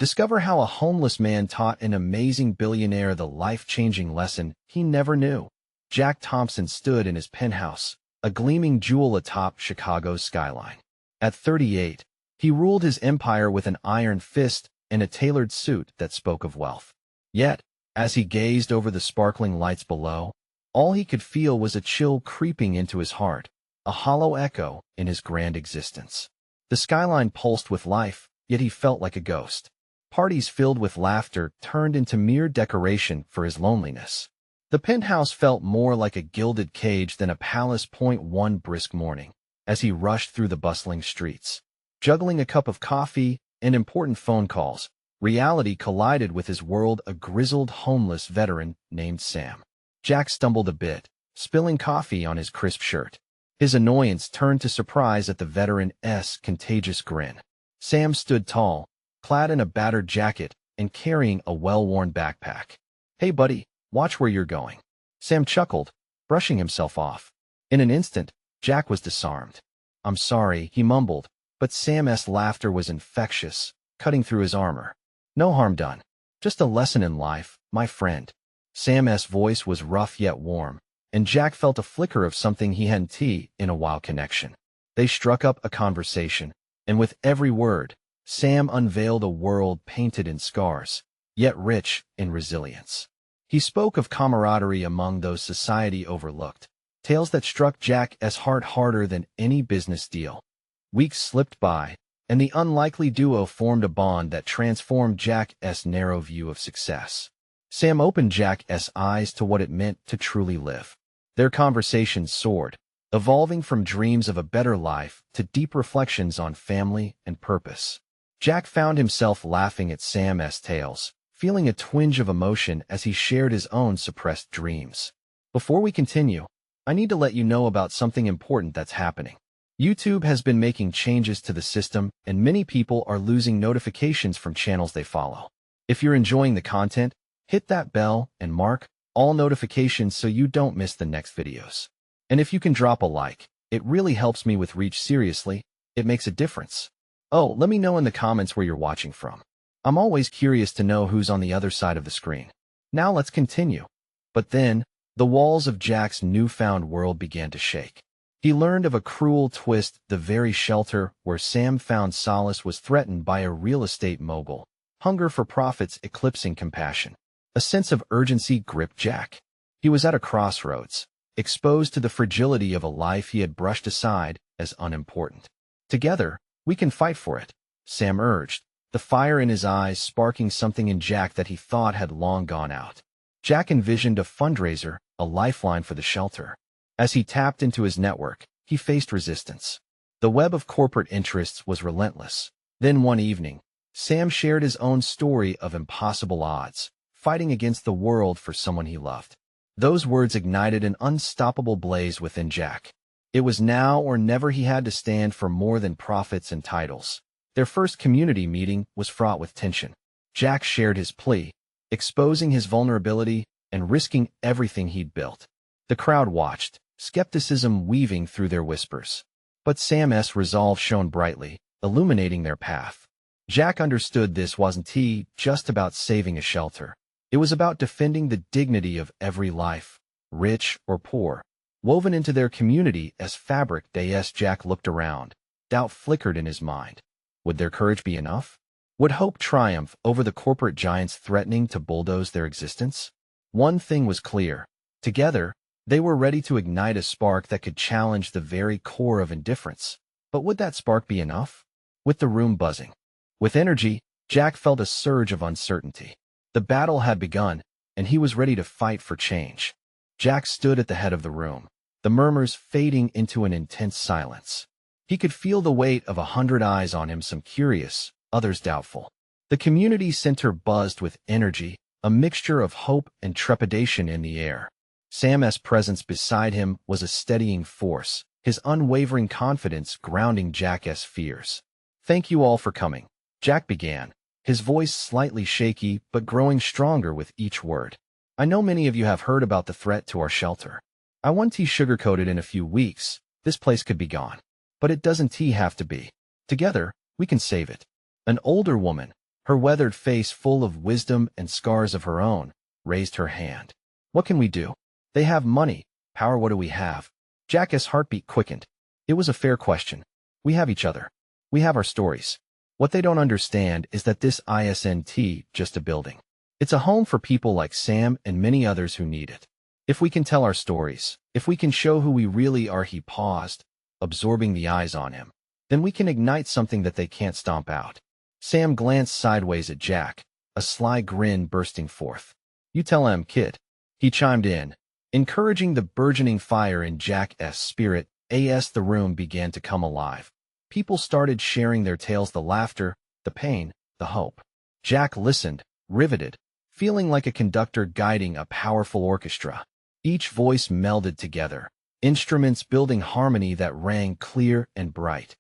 Discover how a homeless man taught an amazing billionaire the life-changing lesson he never knew. Jack Thompson stood in his penthouse, a gleaming jewel atop Chicago's skyline. At 38, he ruled his empire with an iron fist and a tailored suit that spoke of wealth. Yet, as he gazed over the sparkling lights below, all he could feel was a chill creeping into his heart, a hollow echo in his grand existence. The skyline pulsed with life, yet he felt like a ghost. Parties filled with laughter turned into mere decoration for his loneliness. The penthouse felt more like a gilded cage than a palace. One brisk morning, as he rushed through the bustling streets, juggling a cup of coffee and important phone calls, reality collided with his world. A grizzled homeless veteran named Sam. Jack stumbled a bit, spilling coffee on his crisp shirt. His annoyance turned to surprise at the veteran's contagious grin. Sam stood tall, clad in a battered jacket and carrying a well-worn backpack. "Hey buddy, watch where you're going." Sam chuckled, brushing himself off. In an instant, Jack was disarmed. "I'm sorry," he mumbled, but Sam's laughter was infectious, cutting through his armor. "No harm done. Just a lesson in life, my friend." Sam's voice was rough yet warm, and Jack felt a flicker of something he hadn't seen in a while. Connection. They struck up a conversation, and with every word, Sam unveiled a world painted in scars, yet rich in resilience. He spoke of camaraderie among those society overlooked, tales that struck Jack's heart harder than any business deal. Weeks slipped by, and the unlikely duo formed a bond that transformed Jack's narrow view of success. Sam opened Jack's eyes to what it meant to truly live. Their conversations soared, evolving from dreams of a better life to deep reflections on family and purpose. Jack found himself laughing at Sam's tales, feeling a twinge of emotion as he shared his own suppressed dreams. Before we continue, I need to let you know about something important that's happening. YouTube has been making changes to the system, and many people are losing notifications from channels they follow. If you're enjoying the content, hit that bell and mark all notifications so you don't miss the next videos. And if you can drop a like, it really helps me with reach. Seriously, it makes a difference. Oh, let me know in the comments where you're watching from. I'm always curious to know who's on the other side of the screen. Now let's continue. But then, the walls of Jack's newfound world began to shake. He learned of a cruel twist. The very shelter where Sam found solace was threatened by a real estate mogul, hunger for profits eclipsing compassion. A sense of urgency gripped Jack. He was at a crossroads, exposed to the fragility of a life he had brushed aside as unimportant. "Together, we can fight for it," Sam urged, the fire in his eyes sparking something in Jack that he thought had long gone out. Jack envisioned a fundraiser, a lifeline for the shelter. As he tapped into his network, he faced resistance. The web of corporate interests was relentless. Then one evening, Sam shared his own story of impossible odds, fighting against the world for someone he loved. Those words ignited an unstoppable blaze within Jack. It was now or never. He had to stand for more than profits and titles. Their first community meeting was fraught with tension. Jack shared his plea, exposing his vulnerability and risking everything he'd built. The crowd watched, skepticism weaving through their whispers. But Sam's resolve shone brightly, illuminating their path. Jack understood this wasn't just about saving a shelter. It was about defending the dignity of every life, rich or poor, woven into their community as fabric. As Jack looked around, doubt flickered in his mind. Would their courage be enough? Would hope triumph over the corporate giants threatening to bulldoze their existence? One thing was clear. Together, they were ready to ignite a spark that could challenge the very core of indifference. But would that spark be enough? With the room buzzing with energy, Jack felt a surge of uncertainty. The battle had begun, and he was ready to fight for change. Jack stood at the head of the room, the murmurs fading into an intense silence. He could feel the weight of 100 eyes on him, some curious, others doubtful. The community center buzzed with energy, a mixture of hope and trepidation in the air. Sam's presence beside him was a steadying force, his unwavering confidence grounding Jack's fears. "Thank you all for coming," Jack began, his voice slightly shaky but growing stronger with each word. "I know many of you have heard about the threat to our shelter. I want to sugarcoat it. In a few weeks, this place could be gone. But it doesn't have to be. Together, we can save it." An older woman, Her weathered face, full of wisdom and scars of her own, raised her hand. What can we do? They have money, power. What do we have? Jack's heartbeat quickened. It was a fair question. We have each other. We have our stories. What they don't understand is that this isn't just a building. It's a home for people like Sam and many others who need it. If we can tell our stories, if we can show who we really are, he paused, absorbing the eyes on him, then we can ignite something that they can't stomp out. Sam glanced sideways at Jack, a sly grin bursting forth. You tell him, kid. He chimed in, encouraging the burgeoning fire in Jack's spirit. As the room began to come alive, people started sharing their tales, the laughter, the pain, the hope. Jack listened, riveted, feeling like a conductor guiding a powerful orchestra. Each voice melded together, instruments building harmony that rang clear and bright.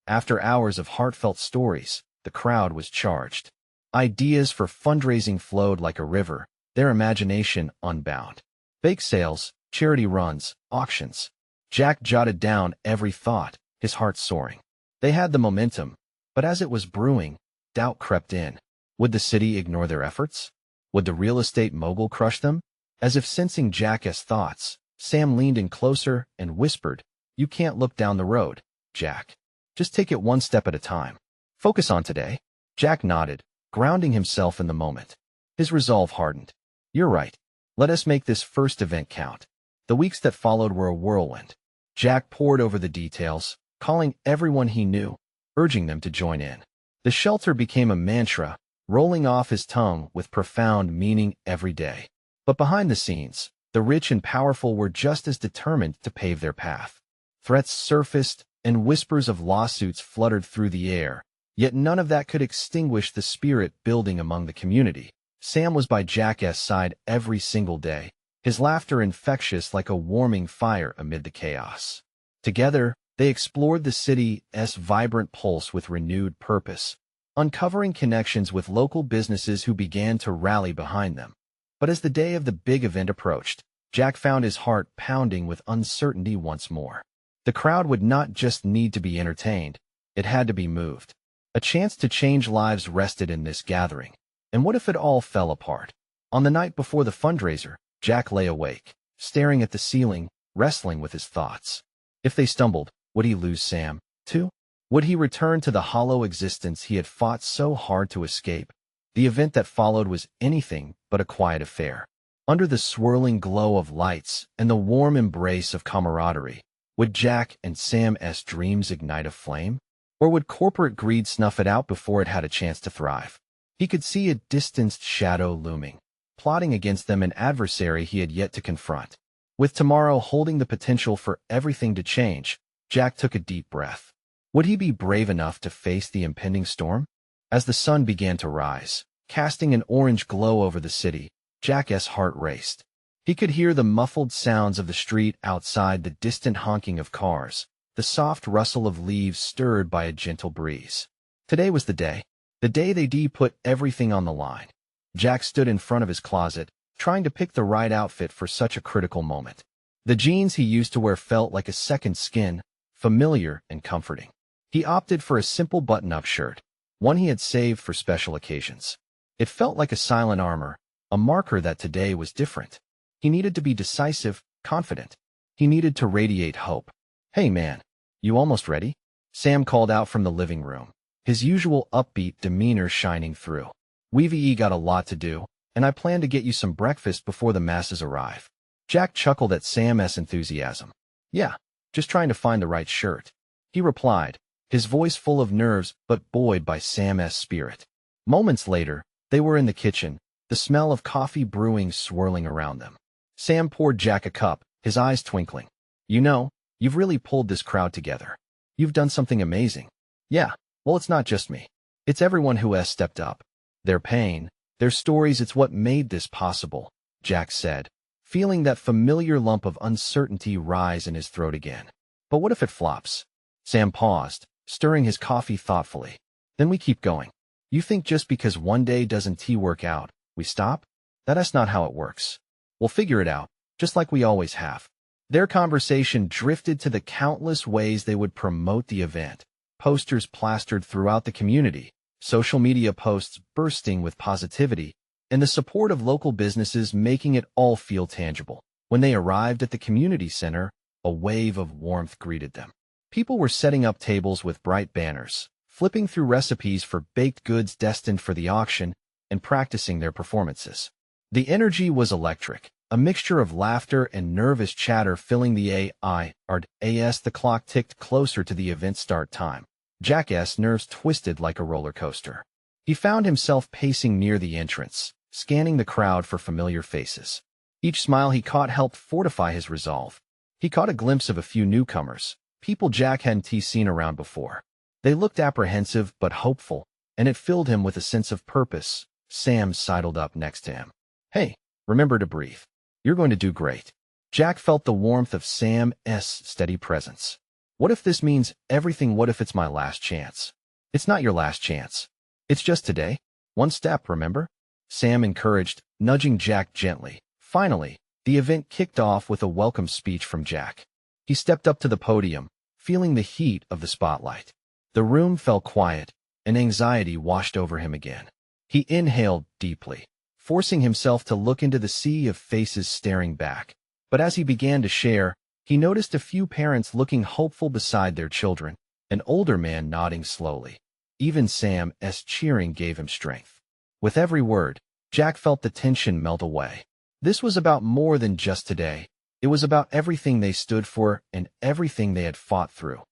After hours of heartfelt stories, the crowd was charged. Ideas for fundraising flowed like a river, their imagination unbound. Bake sales, charity runs, auctions. Jack jotted down every thought, his heart soaring. They had the momentum, but as it was brewing, doubt crept in. Would the city ignore their efforts? Would the real estate mogul crush them? As if sensing Jack's thoughts, Sam leaned in closer and whispered, You can't look down the road, Jack. Just take it one step at a time. Focus on today. Jack nodded, grounding himself in the moment. His resolve hardened. You're right. Let us make this first event count. The weeks that followed were a whirlwind. Jack pored over the details, calling everyone he knew, urging them to join in. The shelter became a mantra, rolling off his tongue with profound meaning every day. But behind the scenes, the rich and powerful were just as determined to pave their path. Threats surfaced, and whispers of lawsuits fluttered through the air, yet none of that could extinguish the spirit building among the community. Sam was by Jack's side every single day, his laughter infectious like a warming fire amid the chaos. Together, they explored the city's vibrant pulse with renewed purpose, uncovering connections with local businesses who began to rally behind them. But as the day of the big event approached, Jack found his heart pounding with uncertainty once more. The crowd would not just need to be entertained, it had to be moved. A chance to change lives rested in this gathering. And what if it all fell apart? On the night before the fundraiser, Jack lay awake, staring at the ceiling, wrestling with his thoughts. If they stumbled, would he lose Sam, too? Would he return to the hollow existence he had fought so hard to escape? The event that followed was anything but a quiet affair. Under the swirling glow of lights and the warm embrace of camaraderie, would Jack and Sam's dreams ignite a flame? Or would corporate greed snuff it out before it had a chance to thrive? He could see a distanced shadow looming, plotting against them, an adversary he had yet to confront. With tomorrow holding the potential for everything to change, Jack took a deep breath. Would he be brave enough to face the impending storm? As the sun began to rise, casting an orange glow over the city, Jack's heart raced. He could hear the muffled sounds of the street outside, the distant honking of cars, the soft rustle of leaves stirred by a gentle breeze. Today was the day they'd put everything on the line. Jack stood in front of his closet, trying to pick the right outfit for such a critical moment. The jeans he used to wear felt like a second skin, familiar and comforting. He opted for a simple button-up shirt, one he had saved for special occasions. It felt like a silent armor, a marker that today was different. He needed to be decisive, confident. He needed to radiate hope. Hey man, you almost ready? Sam called out from the living room, his usual upbeat demeanor shining through. We've got a lot to do, and I plan to get you some breakfast before the masses arrive. Jack chuckled at Sam's enthusiasm. Yeah, just trying to find the right shirt, he replied, his voice full of nerves but buoyed by Sam's spirit. Moments later, they were in the kitchen, the smell of coffee brewing swirling around them. Sam poured Jack a cup, his eyes twinkling. You know, you've really pulled this crowd together. You've done something amazing. Yeah, well, it's not just me. It's everyone who has stepped up. Their pain, their stories, it's what made this possible, Jack said, feeling that familiar lump of uncertainty rise in his throat again. But what if it flops? Sam paused, stirring his coffee thoughtfully. Then we keep going. You think just because one day doesn't work out, we stop? That's not how it works. We'll figure it out, just like we always have. Their conversation drifted to the countless ways they would promote the event. Posters plastered throughout the community, social media posts bursting with positivity, and the support of local businesses making it all feel tangible. When they arrived at the community center, a wave of warmth greeted them. People were setting up tables with bright banners, flipping through recipes for baked goods destined for the auction, and practicing their performances. The energy was electric, a mixture of laughter and nervous chatter filling the as the clock ticked closer to the event start time. Jack's nerves twisted like a roller coaster. He found himself pacing near the entrance, scanning the crowd for familiar faces. Each smile he caught helped fortify his resolve. He caught a glimpse of a few newcomers, people Jack hadn't seen around before. They looked apprehensive but hopeful, and it filled him with a sense of purpose. Sam sidled up next to him. "Hey, remember to breathe. You're going to do great." Jack felt the warmth of Sam's steady presence. What if this means everything? What if it's my last chance? It's not your last chance. It's just today. One step, remember? Sam encouraged, nudging Jack gently. Finally, the event kicked off with a welcome speech from Jack. He stepped up to the podium, feeling the heat of the spotlight. The room fell quiet, and anxiety washed over him again. He inhaled deeply, forcing himself to look into the sea of faces staring back. But as he began to share, he noticed a few parents looking hopeful beside their children, an older man nodding slowly. Even Sam's cheering gave him strength. With every word, Jack felt the tension melt away. This was about more than just today. It was about everything they stood for and everything they had fought through.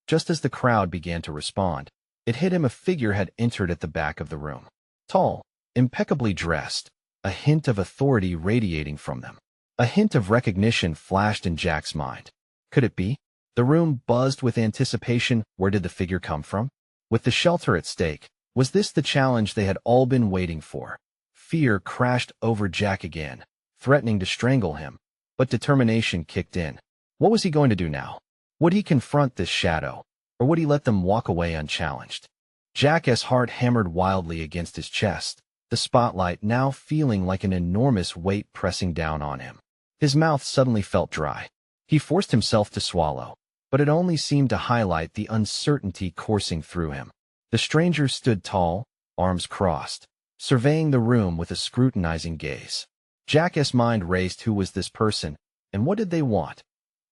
Just as the crowd began to respond, it hit him a figure had entered at the back of the room. Tall, impeccably dressed, a hint of authority radiating from them. A hint of recognition flashed in Jack's mind. Could it be? The room buzzed with anticipation. Where did the figure come from? With the shelter at stake, was this the challenge they had all been waiting for? Fear crashed over Jack again, threatening to strangle him, but determination kicked in. What was he going to do now? Would he confront this shadow, or would he let them walk away unchallenged? Jack's heart hammered wildly against his chest, the spotlight now feeling like an enormous weight pressing down on him. His mouth suddenly felt dry. He forced himself to swallow, but it only seemed to highlight the uncertainty coursing through him. The stranger stood tall, arms crossed, surveying the room with a scrutinizing gaze. Jack's mind raced. Who was this person, and what did they want?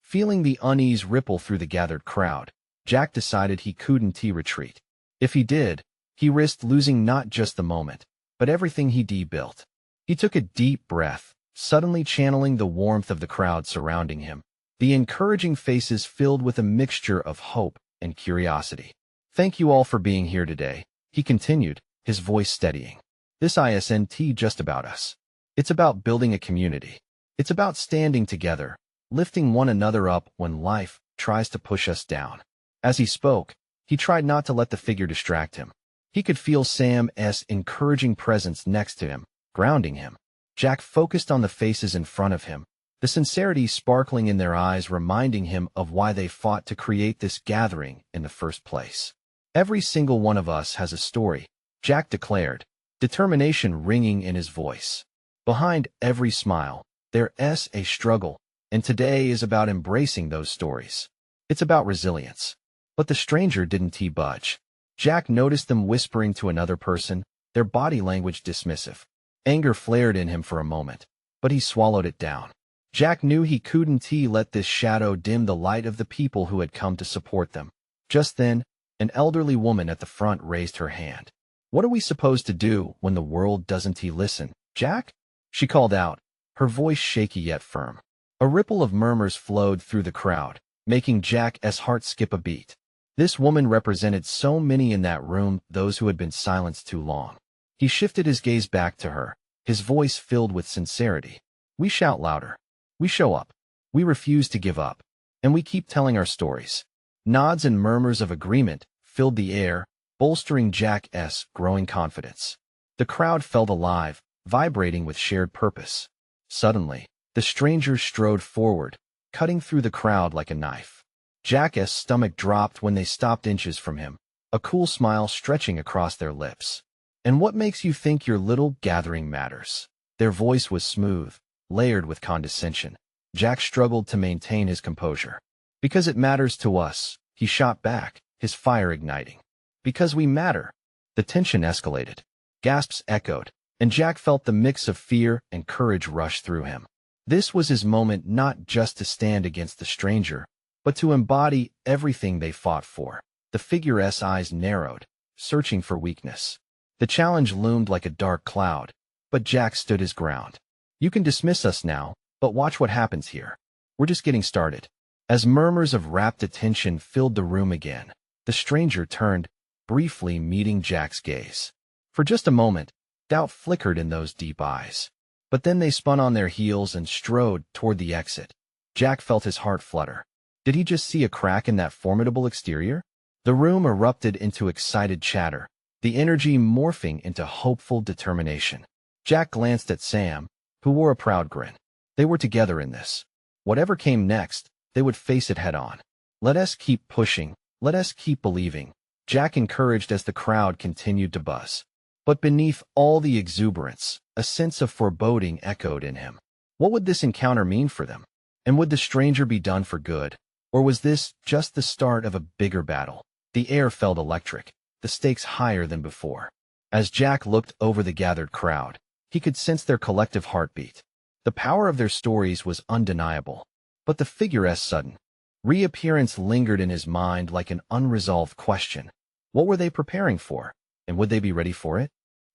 Feeling the unease ripple through the gathered crowd, Jack decided he couldn't retreat. If he did, he risked losing not just the moment, but everything he'd built. He took a deep breath, suddenly channeling the warmth of the crowd surrounding him, the encouraging faces filled with a mixture of hope and curiosity. "Thank you all for being here today," he continued, his voice steadying. "This isn't just about us. It's about building a community. It's about standing together, lifting one another up when life tries to push us down." As he spoke, he tried not to let the figure distract him. He could feel Sam's encouraging presence next to him, grounding him. Jack focused on the faces in front of him, the sincerity sparkling in their eyes reminding him of why they fought to create this gathering in the first place. "Every single one of us has a story," Jack declared, determination ringing in his voice. "Behind every smile, there's a struggle, and today is about embracing those stories. It's about resilience." But the stranger didn't budge. Jack noticed them whispering to another person, their body language dismissive. Anger flared in him for a moment, but he swallowed it down. Jack knew he couldn't let this shadow dim the light of the people who had come to support them. Just then, an elderly woman at the front raised her hand. "What are we supposed to do when the world doesn't listen, Jack?" she called out, her voice shaky yet firm. A ripple of murmurs flowed through the crowd, making Jack's heart skip a beat. This woman represented so many in that room, those who had been silenced too long. He shifted his gaze back to her, his voice filled with sincerity. "We shout louder. We show up. We refuse to give up. And we keep telling our stories." Nods and murmurs of agreement filled the air, bolstering Jack's growing confidence. The crowd felt alive, vibrating with shared purpose. Suddenly, the stranger strode forward, cutting through the crowd like a knife. Jack's stomach dropped when they stopped inches from him, a cool smile stretching across their lips. "And what makes you think your little gathering matters?" Their voice was smooth, layered with condescension. Jack struggled to maintain his composure. "Because it matters to us," he shot back, his fire igniting. "Because we matter." The tension escalated. Gasps echoed, and Jack felt the mix of fear and courage rush through him. This was his moment not just to stand against the stranger, but to embody everything they fought for. The figure's eyes narrowed, searching for weakness. The challenge loomed like a dark cloud, but Jack stood his ground. You can dismiss us now, but watch what happens here. We're just getting started. As murmurs of rapt attention filled the room again, the stranger turned, briefly meeting Jack's gaze. For just a moment, doubt flickered in those deep eyes. But then they spun on their heels and strode toward the exit. Jack felt his heart flutter. Did he just see a crack in that formidable exterior? The room erupted into excited chatter, the energy morphing into hopeful determination. Jack glanced at Sam, who wore a proud grin. They were together in this. Whatever came next, they would face it head-on. Let us keep pushing. Let us keep believing, Jack encouraged as the crowd continued to buzz. But beneath all the exuberance, a sense of foreboding echoed in him. What would this encounter mean for them? And would the stranger be done for good? Or was this just the start of a bigger battle? The air felt electric, the stakes higher than before. As Jack looked over the gathered crowd, he could sense their collective heartbeat. The power of their stories was undeniable, but the figure's sudden reappearance lingered in his mind like an unresolved question. What were they preparing for, and would they be ready for it?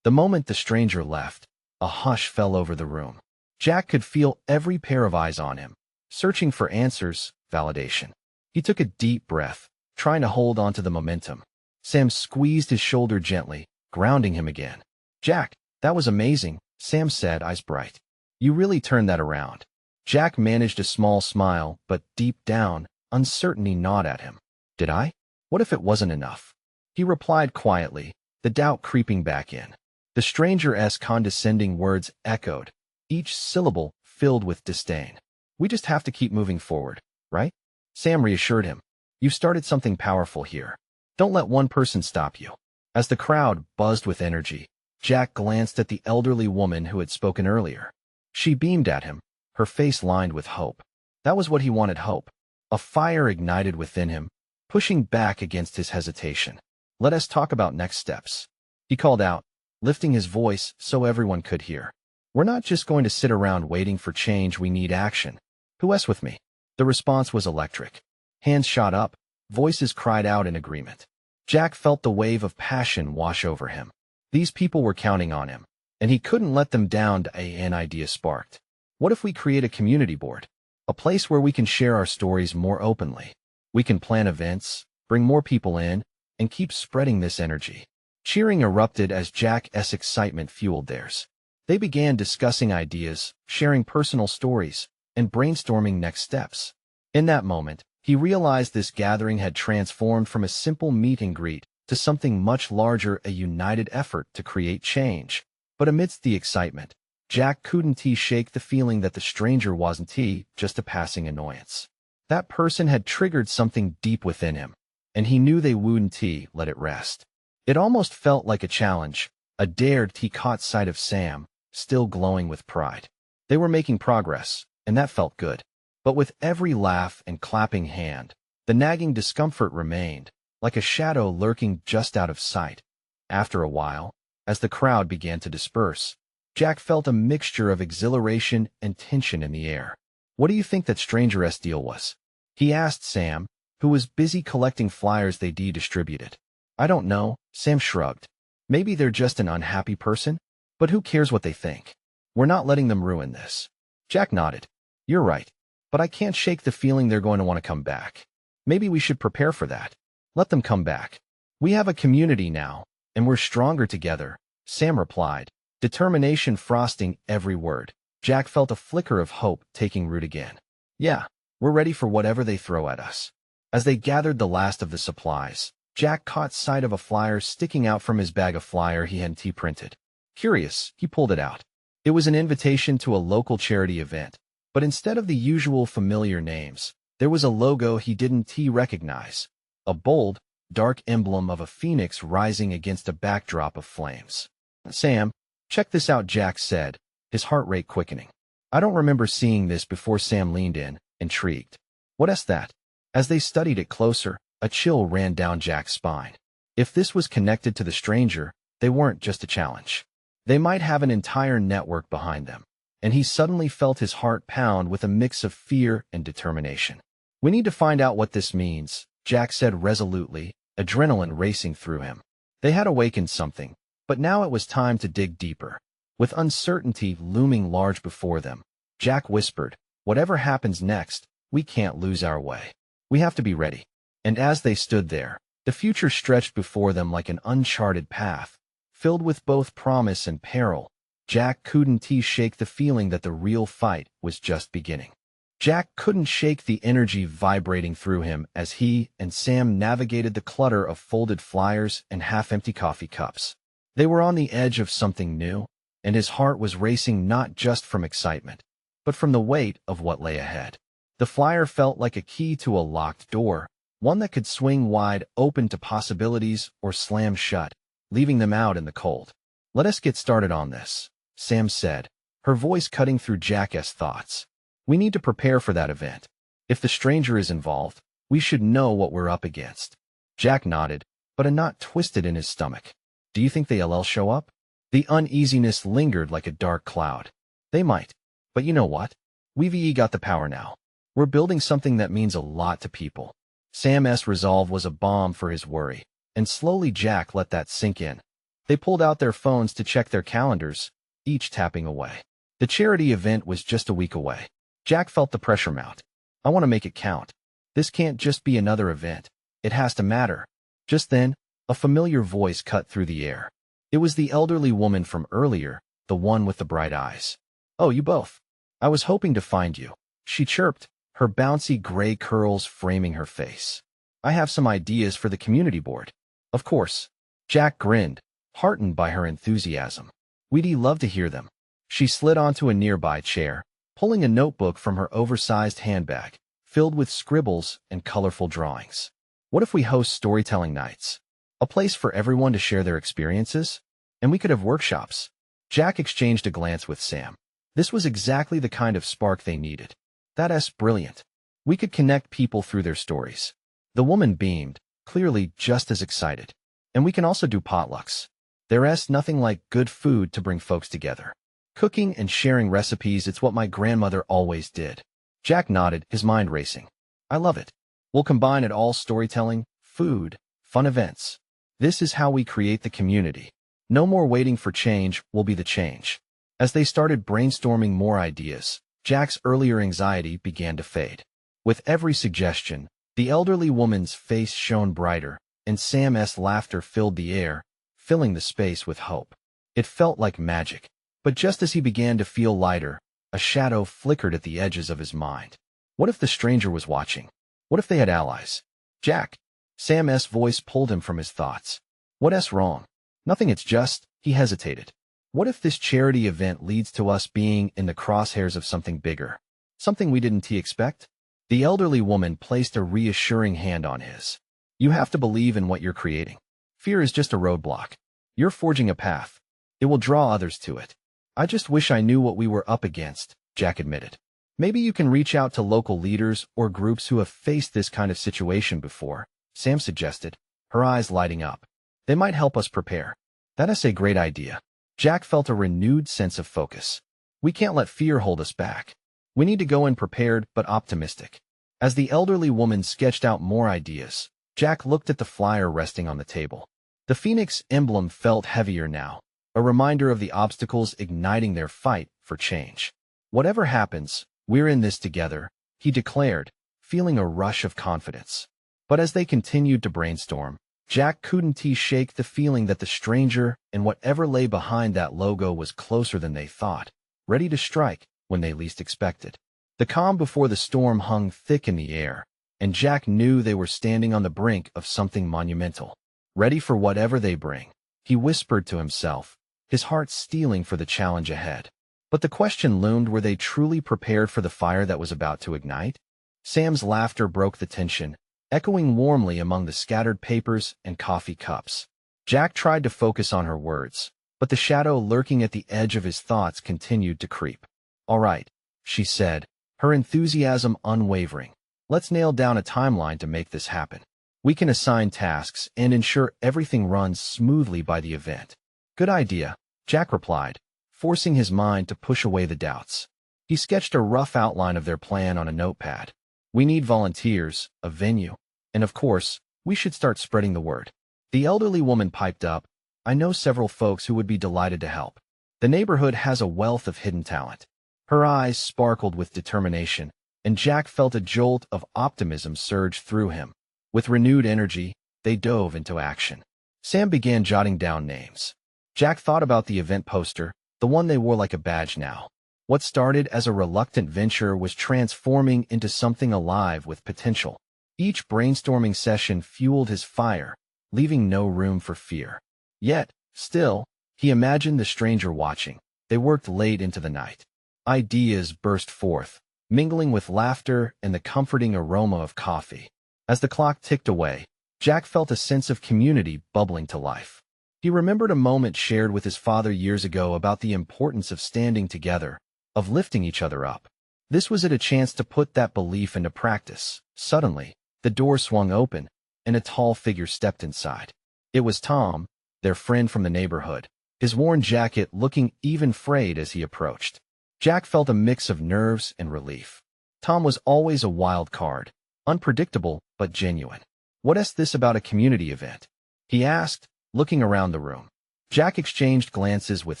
The moment the stranger left, a hush fell over the room. Jack could feel every pair of eyes on him, searching for answers, validation. He took a deep breath, trying to hold on to the momentum. Sam squeezed his shoulder gently, grounding him again. Jack, that was amazing, Sam said, eyes bright. You really turned that around. Jack managed a small smile, but deep down, uncertainty gnawed at him. Did I? What if it wasn't enough? He replied quietly, the doubt creeping back in. The stranger's condescending words echoed, each syllable filled with disdain. We just have to keep moving forward, right? Sam reassured him. You've started something powerful here. Don't let one person stop you. As the crowd buzzed with energy, Jack glanced at the elderly woman who had spoken earlier. She beamed at him, her face lined with hope. That was what he wanted, hope. A fire ignited within him, pushing back against his hesitation. Let us talk about next steps, he called out, lifting his voice so everyone could hear. We're not just going to sit around waiting for change, we need action. Who's with me? The response was electric. Hands shot up, voices cried out in agreement. Jack felt the wave of passion wash over him. These people were counting on him, and he couldn't let them down. An idea sparked. What if we create a community board? A place where we can share our stories more openly. We can plan events, bring more people in, and keep spreading this energy. Cheering erupted as Jack's excitement fueled theirs. They began discussing ideas, sharing personal stories, and brainstorming next steps. In that moment, he realized this gathering had transformed from a simple meet and greet to something much larger, a united effort to create change. But amidst the excitement, Jack couldn't shake the feeling that the stranger wasn't just a passing annoyance. That person had triggered something deep within him, and he knew they wouldn't let it rest. It almost felt like a challenge, a dare. He caught sight of Sam, still glowing with pride. They were making progress, and that felt good. But with every laugh and clapping hand, the nagging discomfort remained, like a shadow lurking just out of sight. After a while, as the crowd began to disperse, Jack felt a mixture of exhilaration and tension in the air. What do you think that stranger's deal was? He asked Sam, who was busy collecting flyers they distributed. I don't know, Sam shrugged. Maybe they're just an unhappy person? But who cares what they think? We're not letting them ruin this. Jack nodded. You're right. But I can't shake the feeling they're going to want to come back. Maybe we should prepare for that. Let them come back. We have a community now, and we're stronger together, Sam replied, determination frosting every word. Jack felt a flicker of hope taking root again. Yeah, we're ready for whatever they throw at us. As they gathered the last of the supplies, Jack caught sight of a flyer sticking out from his bag, a flyer he had printed. Curious, he pulled it out. It was an invitation to a local charity event, but instead of the usual familiar names, there was a logo he didn't recognize. A bold, dark emblem of a phoenix rising against a backdrop of flames. Sam, check this out, Jack said, his heart rate quickening. I don't remember seeing this before. Sam leaned in, intrigued. What's that? As they studied it closer, a chill ran down Jack's spine. If this was connected to the stranger, they weren't just a challenge. They might have an entire network behind them. And he suddenly felt his heart pound with a mix of fear and determination. "We need to find out what this means," Jack said resolutely, adrenaline racing through him. They had awakened something, but now it was time to dig deeper. With uncertainty looming large before them, Jack whispered, "Whatever happens next, we can't lose our way. We have to be ready." And as they stood there, the future stretched before them like an uncharted path, filled with both promise and peril. Jack couldn't shake the feeling that the real fight was just beginning. Jack couldn't shake the energy vibrating through him as he and Sam navigated the clutter of folded flyers and half-empty coffee cups. They were on the edge of something new, and his heart was racing not just from excitement, but from the weight of what lay ahead. The flyer felt like a key to a locked door, one that could swing wide open to possibilities or slam shut, leaving them out in the cold. "Let us get started on this," Sam said, her voice cutting through Jack's thoughts. "We need to prepare for that event. If the stranger is involved, we should know what we're up against." Jack nodded, but a knot twisted in his stomach. "Do you think they'll show up?" The uneasiness lingered like a dark cloud. "They might. But you know what? We've got the power now. We're building something that means a lot to people." Sam's resolve was a balm for his worry, and slowly Jack let that sink in. They pulled out their phones to check their calendars, each tapping away. The charity event was just a week away. Jack felt the pressure mount. "I want to make it count. This can't just be another event. It has to matter." Just then, a familiar voice cut through the air. It was the elderly woman from earlier, the one with the bright eyes. "Oh, you both. I was hoping to find you," she chirped, her bouncy gray curls framing her face. "I have some ideas for the community board." "Of course." Jack grinned, heartened by her enthusiasm. "We'd love to hear them." She slid onto a nearby chair, pulling a notebook from her oversized handbag, filled with scribbles and colorful drawings. "What if we host storytelling nights? A place for everyone to share their experiences? And we could have workshops." Jack exchanged a glance with Sam. This was exactly the kind of spark they needed. "That's brilliant. We could connect people through their stories." The woman beamed, clearly just as excited. "And we can also do potlucks. There's nothing like good food to bring folks together. Cooking and sharing recipes, it's what my grandmother always did." Jack nodded, his mind racing. "I love it. We'll combine it all: storytelling, food, fun events. This is how we create the community. No more waiting for change, we'll be the change." As they started brainstorming more ideas, Jack's earlier anxiety began to fade. With every suggestion, the elderly woman's face shone brighter, and Sam's laughter filled the air, filling the space with hope. It felt like magic. But just as he began to feel lighter, a shadow flickered at the edges of his mind. What if the stranger was watching? What if they had allies? "Jack." Sam's voice pulled him from his thoughts. "What's wrong?" "Nothing, it's just," he hesitated. "What if this charity event leads to us being in the crosshairs of something bigger? Something we didn't expect?" The elderly woman placed a reassuring hand on his. "You have to believe in what you're creating. Fear is just a roadblock. You're forging a path. It will draw others to it." "I just wish I knew what we were up against," Jack admitted. "Maybe you can reach out to local leaders or groups who have faced this kind of situation before," Sam suggested, her eyes lighting up. "They might help us prepare." "That's a great idea." Jack felt a renewed sense of focus. "We can't let fear hold us back. We need to go in prepared but optimistic." As the elderly woman sketched out more ideas, Jack looked at the flyer resting on the table. The phoenix emblem felt heavier now, a reminder of the obstacles igniting their fight for change. "Whatever happens, we're in this together," he declared, feeling a rush of confidence. But as they continued to brainstorm, Jack couldn't shake the feeling that the stranger and whatever lay behind that logo was closer than they thought, ready to strike when they least expected. The calm before the storm hung thick in the air, and Jack knew they were standing on the brink of something monumental. Ready for whatever they bring, he whispered to himself, his heart steeling for the challenge ahead. But the question loomed: were they truly prepared for the fire that was about to ignite? Sam's laughter broke the tension, echoing warmly among the scattered papers and coffee cups. Jack tried to focus on her words, but the shadow lurking at the edge of his thoughts continued to creep. "All right," she said, her enthusiasm unwavering. "Let's nail down a timeline to make this happen." We can assign tasks and ensure everything runs smoothly by the event. Good idea, Jack replied, forcing his mind to push away the doubts. He sketched a rough outline of their plan on a notepad. We need volunteers, a venue, and of course, we should start spreading the word. The elderly woman piped up, I know several folks who would be delighted to help. The neighborhood has a wealth of hidden talent. Her eyes sparkled with determination, and Jack felt a jolt of optimism surge through him. With renewed energy, they dove into action. Sam began jotting down names. Jack thought about the event poster, the one they wore like a badge now. What started as a reluctant venture was transforming into something alive with potential. Each brainstorming session fueled his fire, leaving no room for fear. Yet, still, he imagined the stranger watching. They worked late into the night. Ideas burst forth, mingling with laughter and the comforting aroma of coffee. As the clock ticked away, Jack felt a sense of community bubbling to life. He remembered a moment shared with his father years ago about the importance of standing together, of lifting each other up. This was a chance to put that belief into practice. Suddenly, the door swung open, and a tall figure stepped inside. It was Tom, their friend from the neighborhood, his worn jacket looking even frayed as he approached. Jack felt a mix of nerves and relief. Tom was always a wild card, unpredictable but genuine. What is this about a community event? He asked, looking around the room. Jack exchanged glances with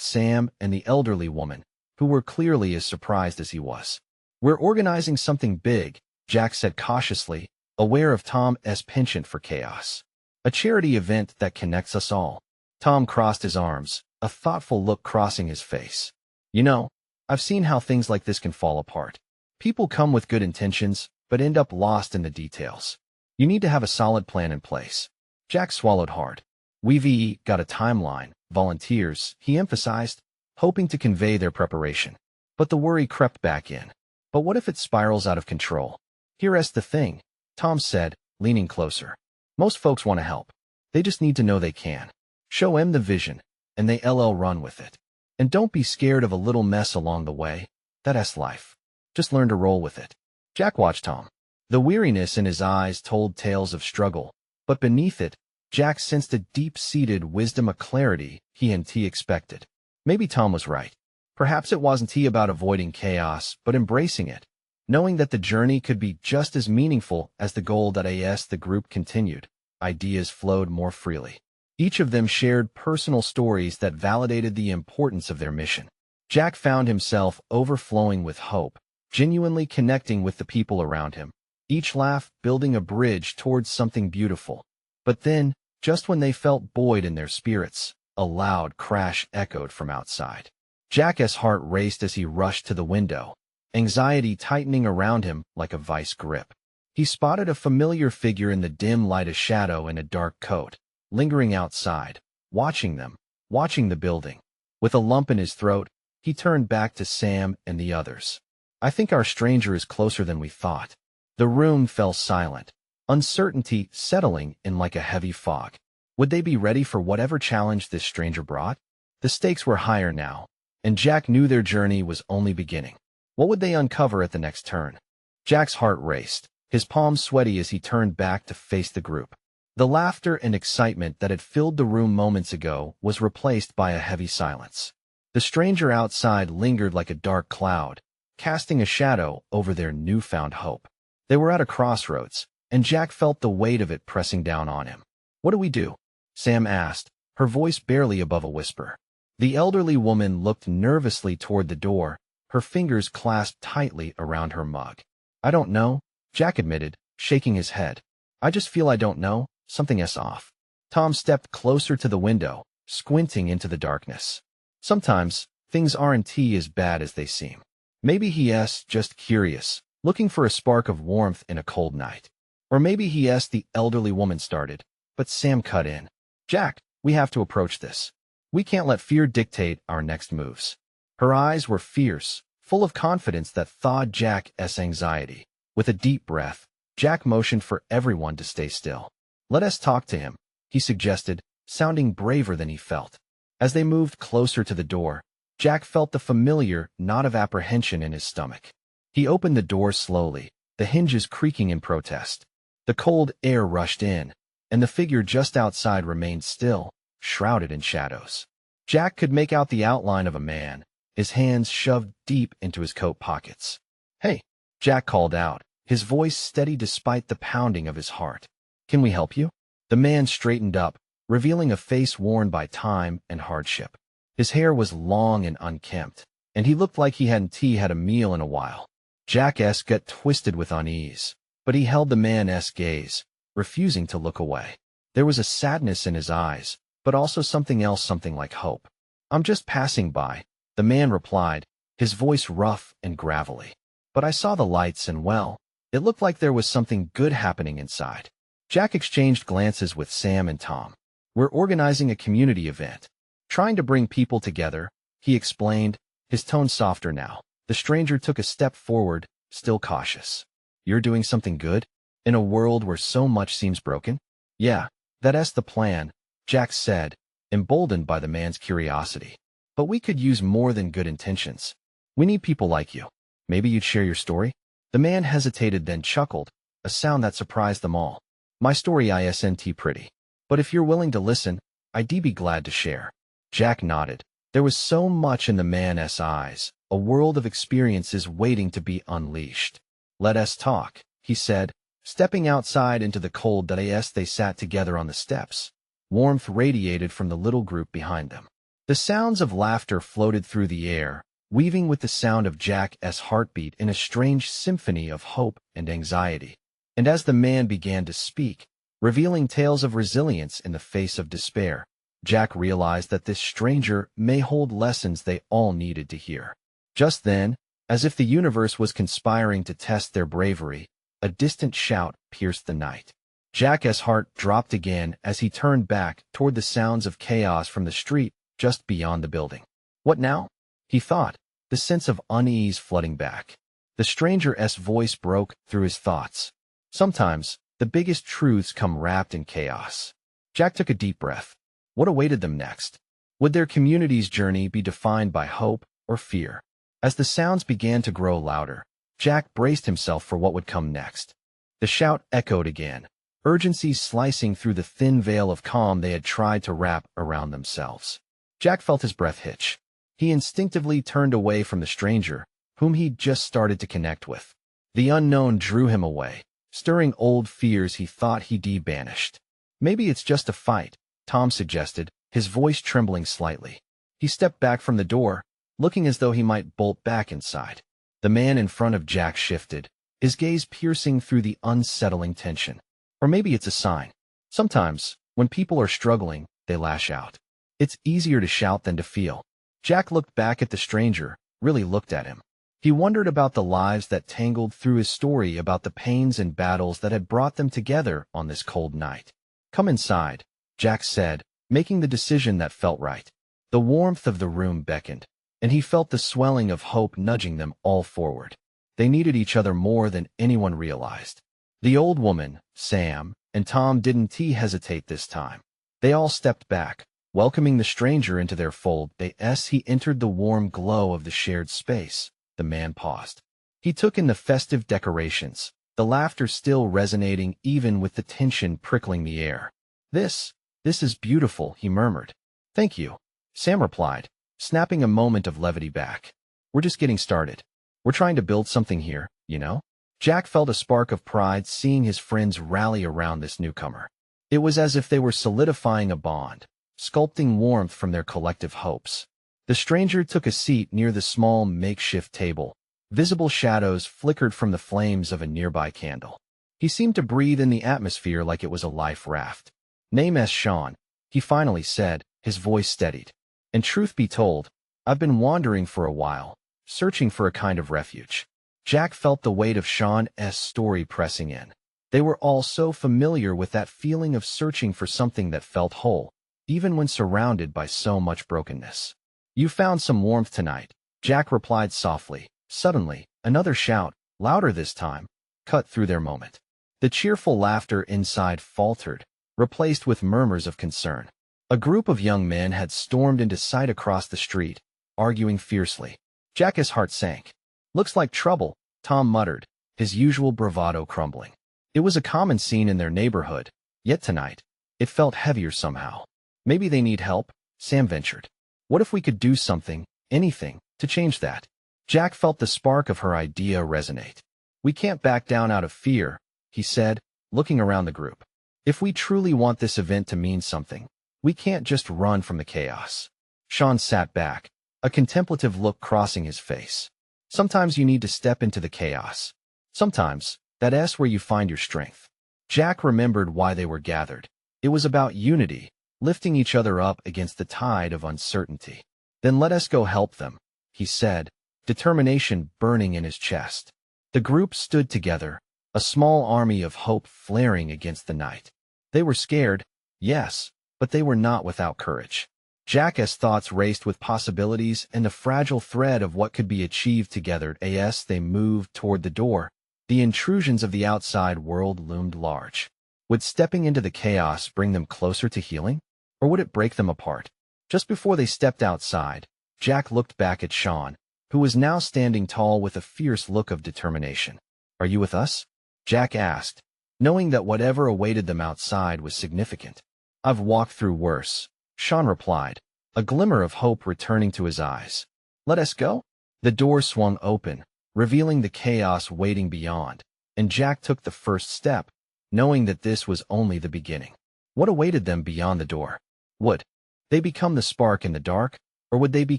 Sam and the elderly woman, who were clearly as surprised as he was. We're organizing something big, Jack said cautiously, aware of Tom's penchant for chaos. A charity event that connects us all. Tom crossed his arms, a thoughtful look crossing his face. You know, I've seen how things like this can fall apart. People come with good intentions, but end up lost in the details. You need to have a solid plan in place. Jack swallowed hard. We've got a timeline, volunteers, he emphasized, hoping to convey their preparation. But the worry crept back in. But what if it spirals out of control? Here's the thing, Tom said, leaning closer. Most folks want to help. They just need to know they can. Show them the vision, and they'll run with it. And don't be scared of a little mess along the way. That's life. Just learn to roll with it. Jack watched Tom. The weariness in his eyes told tales of struggle, but beneath it, Jack sensed a deep-seated wisdom, a clarity he expected. Maybe Tom was right. Perhaps it wasn't about avoiding chaos, but embracing it, knowing that the journey could be just as meaningful as the goal. As the group continued, ideas flowed more freely. Each of them shared personal stories that validated the importance of their mission. Jack found himself overflowing with hope, genuinely connecting with the people around him, each laugh building a bridge towards something beautiful. But then, just when they felt buoyed in their spirits, a loud crash echoed from outside. Jack's heart raced as he rushed to the window, anxiety tightening around him like a vice grip. He spotted a familiar figure in the dim light, a shadow in a dark coat, lingering outside, watching the building. With a lump in his throat, he turned back to Sam and the others. I think our stranger is closer than we thought. The room fell silent, uncertainty settling in like a heavy fog. Would they be ready for whatever challenge this stranger brought? The stakes were higher now, and Jack knew their journey was only beginning. What would they uncover at the next turn? Jack's heart raced, his palms sweaty as he turned back to face the group. The laughter and excitement that had filled the room moments ago was replaced by a heavy silence. The stranger outside lingered like a dark cloud, casting a shadow over their newfound hope. They were at a crossroads, and Jack felt the weight of it pressing down on him. What do we do? Sam asked, her voice barely above a whisper. The elderly woman looked nervously toward the door, her fingers clasped tightly around her mug. I don't know, Jack admitted, shaking his head. I just feel I don't know, something's off. Tom stepped closer to the window, squinting into the darkness. Sometimes, things aren't as bad as they seem. Maybe he's just curious, looking for a spark of warmth in a cold night. Or maybe the elderly woman started, but Sam cut in. Jack, we have to approach this. We can't let fear dictate our next moves. Her eyes were fierce, full of confidence that thawed Jack's anxiety. With a deep breath, Jack motioned for everyone to stay still. Let us talk to him, he suggested, sounding braver than he felt. As they moved closer to the door, Jack felt the familiar knot of apprehension in his stomach. He opened the door slowly, the hinges creaking in protest. The cold air rushed in, and the figure just outside remained still, shrouded in shadows. Jack could make out the outline of a man, his hands shoved deep into his coat pockets. "Hey," Jack called out, his voice steady despite the pounding of his heart. "Can we help you?" The man straightened up, revealing a face worn by time and hardship. His hair was long and unkempt, and he looked like he hadn't had a meal in a while. Jack's gut twisted with unease, but he held the man's gaze, refusing to look away. There was a sadness in his eyes, but also something else, something like hope. "I'm just passing by," the man replied, his voice rough and gravelly. "But I saw the lights and, well, it looked like there was something good happening inside." Jack exchanged glances with Sam and Tom. "We're organizing a community event, trying to bring people together," he explained, his tone softer now. The stranger took a step forward, still cautious. "You're doing something good? In a world where so much seems broken?" "Yeah, that's the plan," Jack said, emboldened by the man's curiosity. "But we could use more than good intentions. We need people like you. Maybe you'd share your story?" The man hesitated, then chuckled, a sound that surprised them all. "My story isn't pretty. But if you're willing to listen, I'd be glad to share." Jack nodded. There was so much in the man's eyes, a world of experiences waiting to be unleashed. "Let us talk," he said, stepping outside into the cold day. They sat together on the steps. Warmth radiated from the little group behind them. The sounds of laughter floated through the air, weaving with the sound of Jack's heartbeat in a strange symphony of hope and anxiety. And as the man began to speak, revealing tales of resilience in the face of despair, Jack realized that this stranger may hold lessons they all needed to hear. Just then, as if the universe was conspiring to test their bravery, a distant shout pierced the night. Jack's heart dropped again as he turned back toward the sounds of chaos from the street just beyond the building. "What now?" he thought, the sense of unease flooding back. The stranger's voice broke through his thoughts. "Sometimes, the biggest truths come wrapped in chaos." Jack took a deep breath. What awaited them next? Would their community's journey be defined by hope or fear? As the sounds began to grow louder, Jack braced himself for what would come next. The shout echoed again, urgency slicing through the thin veil of calm they had tried to wrap around themselves. Jack felt his breath hitch. He instinctively turned away from the stranger, whom he'd just started to connect with. The unknown drew him away, stirring old fears he thought he'd banished. "Maybe it's just a fight," Tom suggested, his voice trembling slightly. He stepped back from the door, looking as though he might bolt back inside. The man in front of Jack shifted, his gaze piercing through the unsettling tension. "Or maybe it's a sign. Sometimes, when people are struggling, they lash out. It's easier to shout than to feel." Jack looked back at the stranger, really looked at him. He wondered about the lives that tangled through his story, about the pains and battles that had brought them together on this cold night. "Come inside," Jack said, making the decision that felt right. The warmth of the room beckoned, and he felt the swelling of hope nudging them all forward. They needed each other more than anyone realized. The old woman, Sam, and Tom didn't hesitate this time. They all stepped back, welcoming the stranger into their fold. As he entered the warm glow of the shared space, the man paused. He took in the festive decorations, the laughter still resonating even with the tension prickling the air. This is beautiful," he murmured. "Thank you," Sam replied, snapping a moment of levity back. "We're just getting started. We're trying to build something here, you know?" Jack felt a spark of pride seeing his friends rally around this newcomer. It was as if they were solidifying a bond, sculpting warmth from their collective hopes. The stranger took a seat near the small makeshift table. Visible shadows flickered from the flames of a nearby candle. He seemed to breathe in the atmosphere like it was a life raft. "Name's Sean," he finally said, his voice steadied. "And truth be told, I've been wandering for a while, searching for a kind of refuge." Jack felt the weight of Sean's story pressing in. They were all so familiar with that feeling of searching for something that felt whole, even when surrounded by so much brokenness. "You found some warmth tonight," Jack replied softly. Suddenly, another shout, louder this time, cut through their moment. The cheerful laughter inside faltered, replaced with murmurs of concern. A group of young men had stormed into sight across the street, arguing fiercely. Jack's heart sank. "Looks like trouble," Tom muttered, his usual bravado crumbling. It was a common scene in their neighborhood, yet tonight, it felt heavier somehow. Maybe they need help, Sam ventured. What if we could do something, anything, to change that? Jack felt the spark of her idea resonate. We can't back down out of fear, he said, looking around the group. If we truly want this event to mean something, we can't just run from the chaos. Sean sat back, a contemplative look crossing his face. Sometimes you need to step into the chaos. Sometimes, that's where you find your strength. Jack remembered why they were gathered. It was about unity, lifting each other up against the tide of uncertainty. Then let us go help them, he said, determination burning in his chest. The group stood together, a small army of hope flaring against the night. They were scared, yes, but they were not without courage. Jack's thoughts raced with possibilities and the fragile thread of what could be achieved together. As they moved toward the door, the intrusions of the outside world loomed large. Would stepping into the chaos bring them closer to healing, or would it break them apart? Just before they stepped outside, Jack looked back at Sean, who was now standing tall with a fierce look of determination. Are you with us? Jack asked, knowing that whatever awaited them outside was significant. I've walked through worse, Sean replied, a glimmer of hope returning to his eyes. Let us go? The door swung open, revealing the chaos waiting beyond, and Jack took the first step, knowing that this was only the beginning. What awaited them beyond the door? Would they become the spark in the dark, or would they be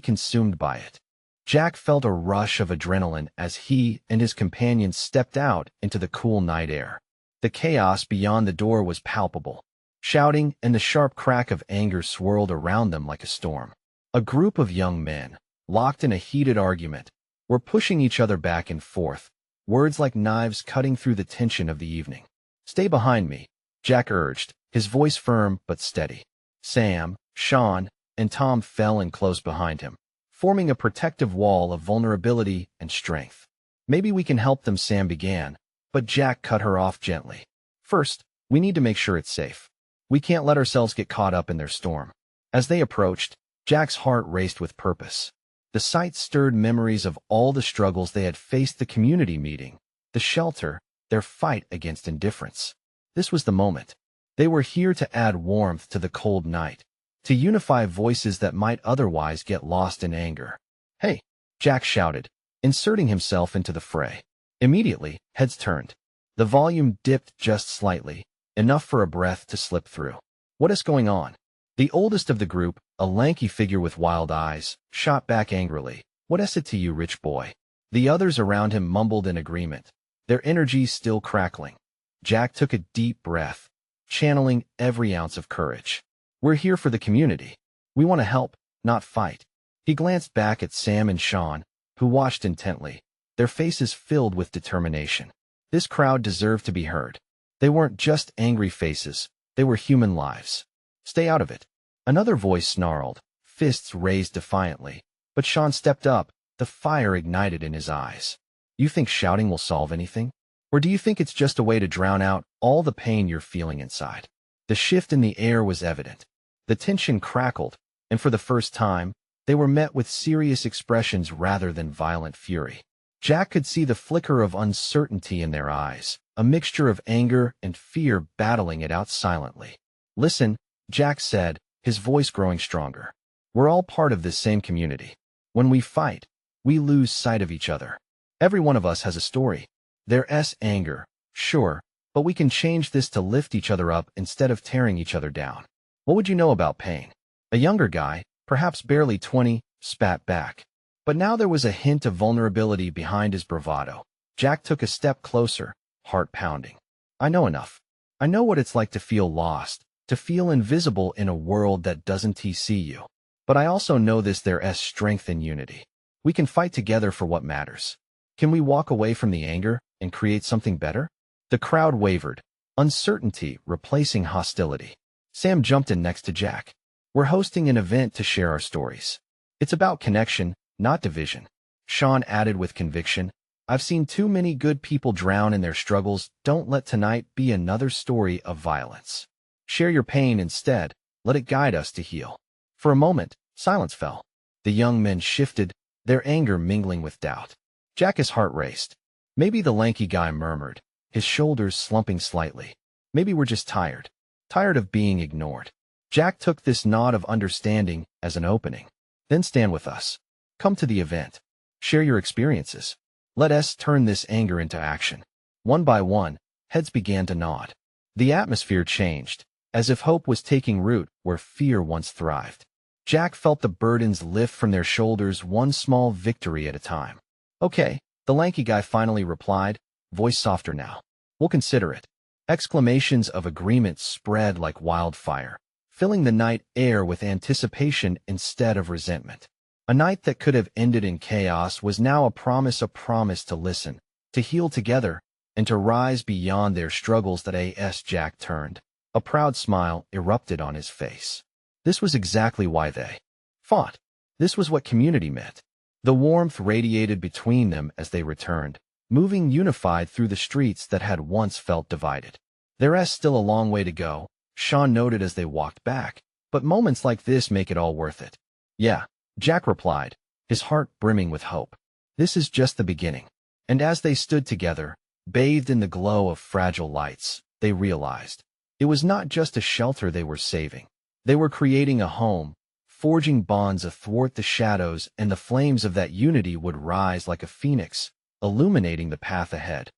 consumed by it? Jack felt a rush of adrenaline as he and his companions stepped out into the cool night air. The chaos beyond the door was palpable. Shouting and the sharp crack of anger swirled around them like a storm. A group of young men, locked in a heated argument, were pushing each other back and forth, words like knives cutting through the tension of the evening. Stay behind me, Jack urged, his voice firm but steady. Sam, Sean, and Tom fell in close behind him, forming a protective wall of vulnerability and strength. Maybe we can help them, Sam began, but Jack cut her off gently. First, we need to make sure it's safe. We can't let ourselves get caught up in their storm. As they approached, Jack's heart raced with purpose. The sight stirred memories of all the struggles they had faced: the community meeting, the shelter, their fight against indifference. This was the moment. They were here to add warmth to the cold night, to unify voices that might otherwise get lost in anger. Hey, Jack shouted, inserting himself into the fray. Immediately, heads turned. The volume dipped just slightly, enough for a breath to slip through. What is going on? The oldest of the group, a lanky figure with wild eyes, shot back angrily. What is it to you, rich boy? The others around him mumbled in agreement, their energies still crackling. Jack took a deep breath, channeling every ounce of courage. We're here for the community. We want to help, not fight. He glanced back at Sam and Sean, who watched intently, their faces filled with determination. This crowd deserved to be heard. They weren't just angry faces, they were human lives. Stay out of it. Another voice snarled, fists raised defiantly, but Sean stepped up, the fire ignited in his eyes. You think shouting will solve anything? Or do you think it's just a way to drown out all the pain you're feeling inside? The shift in the air was evident. The tension crackled, and for the first time, they were met with serious expressions rather than violent fury. Jack could see the flicker of uncertainty in their eyes, a mixture of anger and fear battling it out silently. Listen, Jack said, his voice growing stronger. We're all part of this same community. When we fight, we lose sight of each other. Every one of us has a story. There's anger, sure, but we can change this to lift each other up instead of tearing each other down. What would you know about pain? A younger guy, perhaps barely 20, spat back. But now there was a hint of vulnerability behind his bravado. Jack took a step closer, heart pounding. I know enough. I know what it's like to feel lost, to feel invisible in a world that doesn't see you. But I also know there's strength in unity. We can fight together for what matters. Can we walk away from the anger and create something better? The crowd wavered, uncertainty replacing hostility. Sam jumped in next to Jack. We're hosting an event to share our stories. It's about connection, not division. Sean added with conviction, I've seen too many good people drown in their struggles. Don't let tonight be another story of violence. Share your pain instead. Let it guide us to heal. For a moment, silence fell. The young men shifted, their anger mingling with doubt. Jack's heart raced. Maybe the lanky guy murmured, his shoulders slumping slightly. Maybe we're just tired. Tired of being ignored. Jack took this nod of understanding as an opening. Then stand with us. Come to the event. Share your experiences. Let us turn this anger into action. One by one, heads began to nod. The atmosphere changed, as if hope was taking root where fear once thrived. Jack felt the burdens lift from their shoulders, one small victory at a time. Okay, the lanky guy finally replied, voice softer now. We'll consider it. Exclamations of agreement spread like wildfire, filling the night air with anticipation instead of resentment. A night that could have ended in chaos was now a promise to listen, to heal together, and to rise beyond their struggles. That as Jack turned, a proud smile erupted on his face. This was exactly why they fought. This was what community meant. The warmth radiated between them as they returned, moving unified through the streets that had once felt divided. There's still a long way to go, Sean noted as they walked back, but moments like this make it all worth it. Yeah, Jack replied, his heart brimming with hope. This is just the beginning. And as they stood together, bathed in the glow of fragile lights, they realized it was not just a shelter they were saving. They were creating a home, forging bonds athwart the shadows, and the flames of that unity would rise like a phoenix, illuminating the path ahead.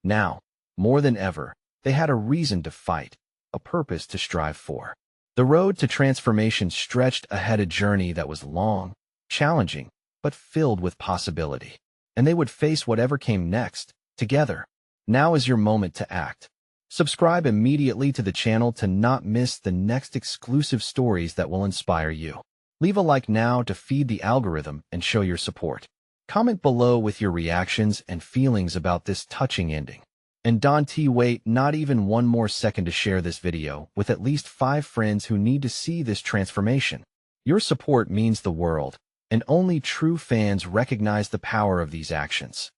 Now, more than ever, they had a reason to fight, a purpose to strive for. The road to transformation stretched ahead, a journey that was long, challenging, but filled with possibility. And they would face whatever came next, together. Now is your moment to act. Subscribe immediately to the channel to not miss the next exclusive stories that will inspire you. Leave a like now to feed the algorithm and show your support. Comment below with your reactions and feelings about this touching ending. And don't wait not even one more second to share this video with at least 5 friends who need to see this transformation. Your support means the world, and only true fans recognize the power of these actions.